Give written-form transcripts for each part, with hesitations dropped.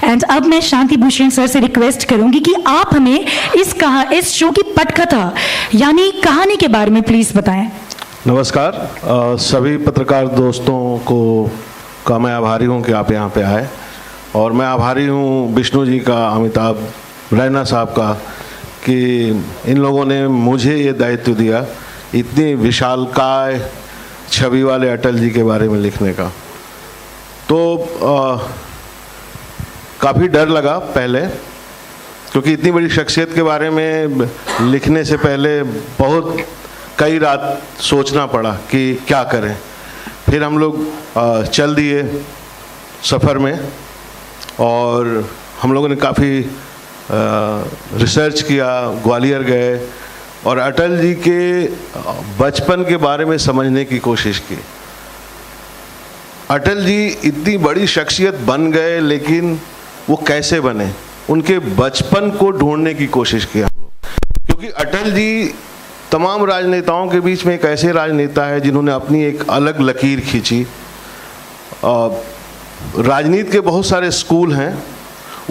And अब मैं Shanti Bhushan sir से रिक्वेस्ट करूंगी कि आप हमें इस शो की पटकथा यानी कहानी के बारे में प्लीज बताएं। नमस्कार सभी पत्रकार दोस्तों का मैं आभारी हूं कि आप यहां पे आए, और मैं आभारी हूं विष्णु जी का, अमिताभ रैना साहब का, कि इन लोगों ने मुझे ये दायित्व दिया इतनी विशालकाय छवि वाले अटल जी के बारे में लिखने का। तो काफ़ी डर लगा पहले, क्योंकि इतनी बड़ी शख्सियत के बारे में लिखने से पहले कई रात सोचना पड़ा कि क्या करें। फिर हम लोग चल दिए सफ़र में, और हम लोगों ने काफ़ी रिसर्च किया, ग्वालियर गए और अटल जी के बचपन के बारे में समझने की कोशिश की। अटल जी इतनी बड़ी शख्सियत बन गए, लेकिन वो कैसे बने, उनके बचपन को ढूंढने की कोशिश की हम लोग। क्योंकि अटल जी तमाम राजनेताओं के बीच में एक ऐसे राजनेता है जिन्होंने अपनी एक अलग लकीर खींची। राजनीति के बहुत सारे स्कूल हैं,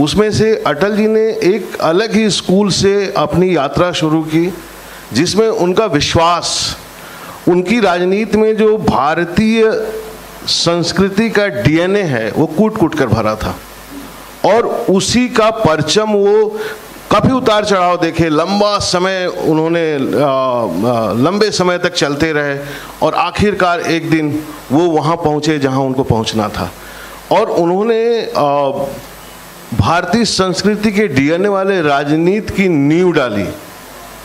उसमें से अटल जी ने एक अलग ही स्कूल से अपनी यात्रा शुरू की, जिसमें उनका विश्वास, उनकी राजनीति में जो भारतीय संस्कृति का डीएनए है वो कूट कूट कर भरा था, और उसी का परचम वो काफ़ी उतार चढ़ाव देखे, लंबा समय उन्होंने लंबे समय तक चलते रहे, और आखिरकार एक दिन वो वहाँ पहुँचे जहाँ उनको पहुँचना था। और उन्होंने भारतीय संस्कृति के डीएनए वाले राजनीति की नींव डाली,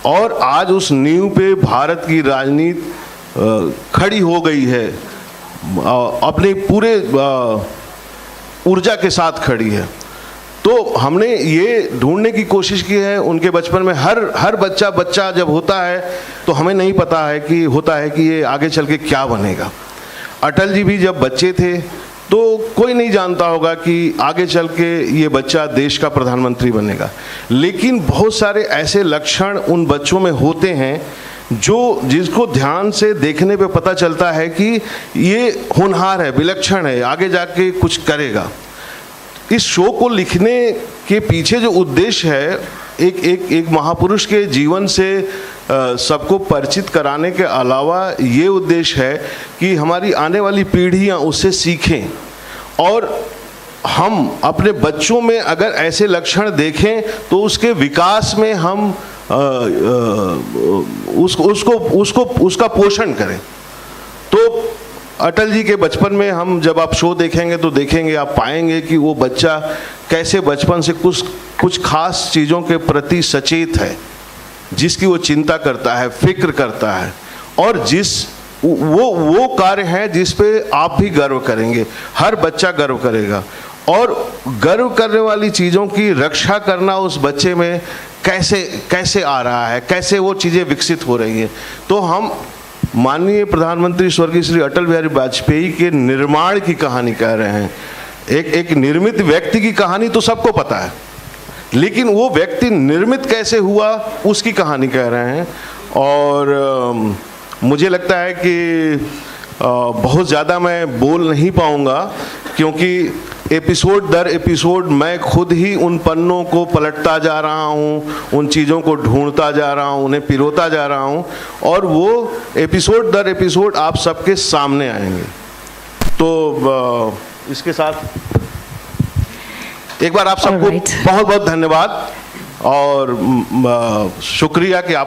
और आज उस नींव पे भारत की राजनीति खड़ी हो गई है, अपने पूरे ऊर्जा के साथ खड़ी है। तो हमने ये ढूंढने की कोशिश की है उनके बचपन में। हर बच्चा जब होता है तो हमें नहीं पता है कि ये आगे चल के क्या बनेगा। अटल जी भी जब बच्चे थे तो कोई नहीं जानता होगा कि आगे चल के ये बच्चा देश का प्रधानमंत्री बनेगा, लेकिन बहुत सारे ऐसे लक्षण उन बच्चों में होते हैं जिसको ध्यान से देखने पे पता चलता है कि ये होनहार है, विलक्षण है, आगे जाके कुछ करेगा। इस शो को लिखने के पीछे जो उद्देश्य है, एक महापुरुष के जीवन से सबको परिचित कराने के अलावा ये उद्देश्य है कि हमारी आने वाली पीढ़ियां उससे सीखें, और हम अपने बच्चों में अगर ऐसे लक्षण देखें तो उसके विकास में हम उसका पोषण करें। तो अटल जी के बचपन में हम जब आप शो देखेंगे तो देखेंगे, आप पाएंगे कि वो बच्चा कैसे बचपन से कुछ खास चीज़ों के प्रति सचेत है, जिसकी वो चिंता करता है, फिक्र करता है, और वो कार्य है जिस पे आप भी गर्व करेंगे, हर बच्चा गर्व करेगा। और गर्व करने वाली चीज़ों की रक्षा करना उस बच्चे में कैसे आ रहा है, कैसे वो चीज़ें विकसित हो रही हैं। तो हम माननीय प्रधानमंत्री स्वर्गीय श्री अटल बिहारी वाजपेयी के निर्माण की कहानी कह रहे हैं। एक निर्मित व्यक्ति की कहानी तो सबको पता है, लेकिन वो व्यक्ति निर्मित कैसे हुआ उसकी कहानी कह रहे हैं। और मुझे लगता है कि बहुत ज़्यादा मैं बोल नहीं पाऊँगा, क्योंकि एपिसोड दर एपिसोड मैं खुद ही उन पन्नों को पलटता जा रहा हूँ, उन चीज़ों को ढूंढता जा रहा हूँ, उन्हें पिरोता जा रहा हूँ, और वो एपिसोड दर एपिसोड आप सबके सामने आएंगे। तो इसके साथ एक बार आप सबको बहुत बहुत धन्यवाद और शुक्रिया कि आप